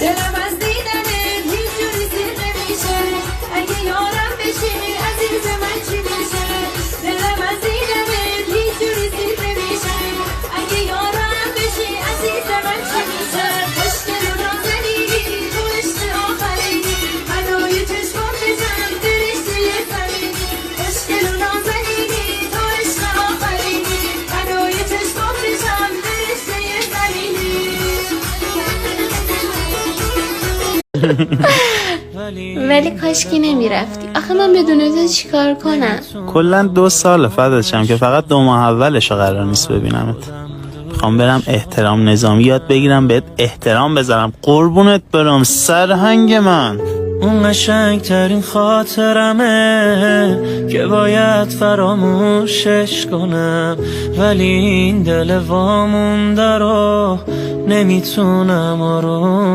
دلم از دیدنت هیچ جوری سیر نمیشه، اگه یارم بشی عزیز من چی میشه؟ دلم از دیدنت هیچ جوری سیر نمیشه، اگه یارم بشی عزیز من چی میشه؟ خوشگل و نازنینی تو عشق آخرینی، منوی چشمام بزن درشته زمینی. خوشگل و نازنینی تو عشق آخرینی، منوی چشمام بزن درشته زمینی. ولی کاشکی نمیرفتی. آخه من بدون تو چیکار کنم؟ کلا 2 سال فداچم که فقط 2 ماه اولش قرار نیست ببینمت. میخوام برم احترام نظامی یاد بگیرم، بهت احترام بذارم. قربونت برم سرهنگ من. اون قشنگ ترین خاطرمه که باید فراموشش کنم، ولی این دل وامونده رو نمیتونم آروم